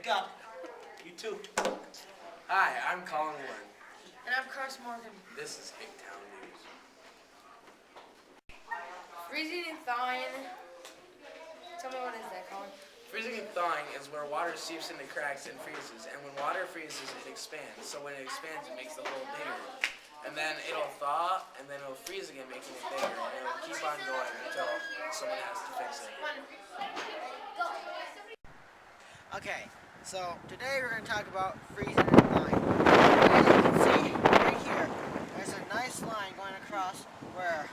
Wake up. You too. Hi, I'm Colin Warren. And I'm Carson Morgan. This is Hicktown News. Freezing and thawing. Tell me, what is that, Colin? Freezing and thawing is where water seeps into cracks and freezes. And when water freezes, it expands. So when it expands, it makes the hole bigger. And then it'll thaw, and then it'll freeze again, making it bigger. And it'll keep on going until someone has to fix it. Okay, so today we're going to talk about freezing and thawing. As you can see right here, there's a nice line going across where...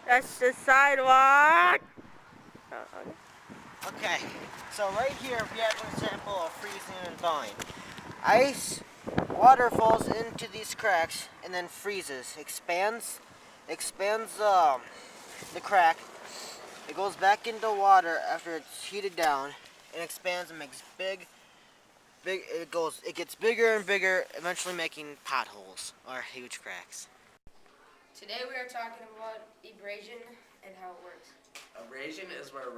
That's the sidewalk. Okay, so right here we have an example of freezing and thawing. Ice, water falls into these cracks and then freezes, expands the crack. It goes back into water after it's heated down and expands and makes big. It gets bigger and bigger, eventually making potholes or huge cracks. Today we are talking about abrasion and how it works. Abrasion is where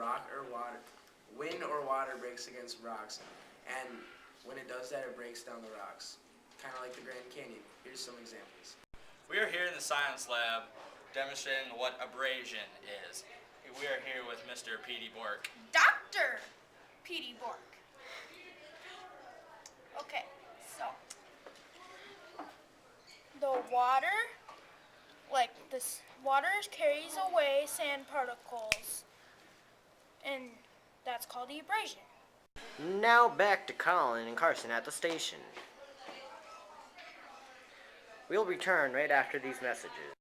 wind or water breaks against rocks, and when it does that, it breaks down the rocks, kind of like the Grand Canyon. Here's some examples. We are here in the science lab demonstrating what abrasion is. We are here with Mr. Petey Bork. Dr. Petey Bork. Okay, so the water, this water carries away sand particles, and that's called abrasion. Now back to Colin and Carson at the station. We'll return right after these messages.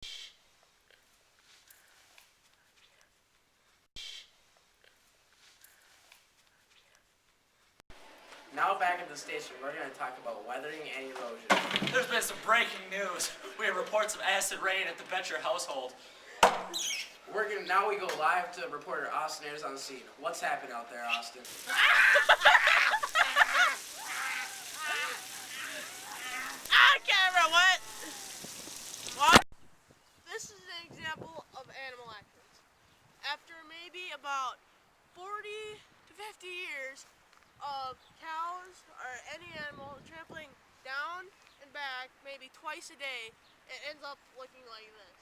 Now back at the station, we're going to talk about weathering and erosion. There's been some breaking news. We have reports of acid rain at the Betcher household. Now we go live to reporter Austin Ayers on the scene. What's happening out there, Austin? Camera, what? This is an example of animal accidents. After maybe about 40 to 50 years of cows or any animal trampling down and back maybe twice a day, it ends up looking like this.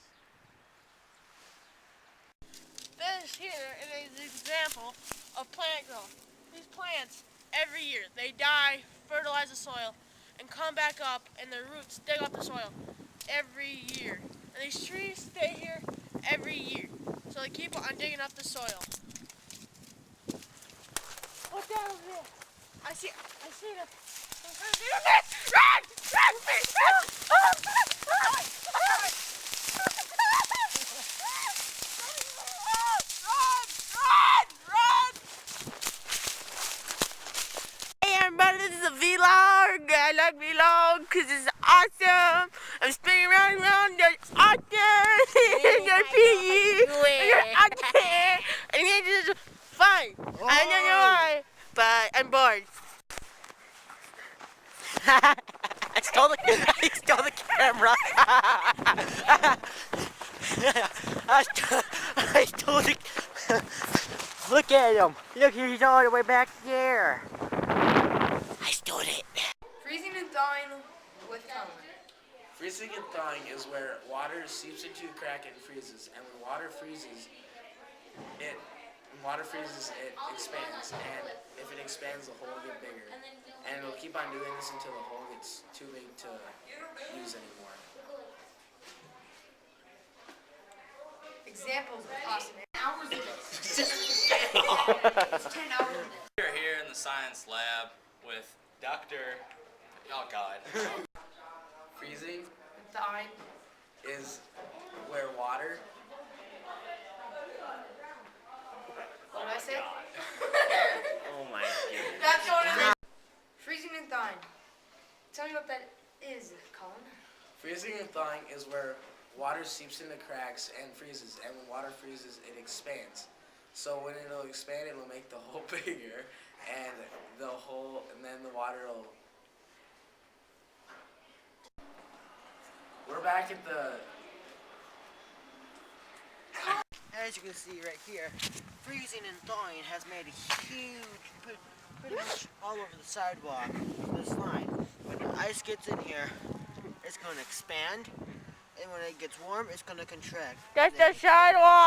This here is an example of plant growth. These plants, every year, they die, fertilize the soil, and come back up, and their roots dig up the soil every year. And these trees stay here every year, so they keep on digging up the soil. What's that over there? I see them. Run! This is a vlog. I like vlog because it's awesome. I'm spinning around and around. It's awesome. You're PE. You're awesome. And it's just fun. I don't know why, but I'm bored. I stole the camera. I stole the... Look at him. Look, he's all the way back there. I stole it. Freezing and thawing with tongue. Freezing and thawing is where water seeps into a crack and freezes, and when water freezes, it expands, and if it expands, the hole will get bigger, and it'll keep on doing this until the hole gets too big to use anymore. Examples of awesome hours of this. It's 10 hours of this. We are here in the science lab with Dr. Oh God. Freezing And thawing. is where water... What did I say? Oh my God. That's what it is. Freezing and thawing. Tell me what that is, Colin. Freezing and thawing is where water seeps into cracks and freezes, and when water freezes, it expands. So when it'll expand, it'll make the hole bigger, and then the water will... We're back at the... As you can see right here, freezing and thawing has made a huge, pretty much over the sidewalk of this line. When the ice gets in here, it's going to expand, and when it gets warm, it's going to contract. That's the sidewalk.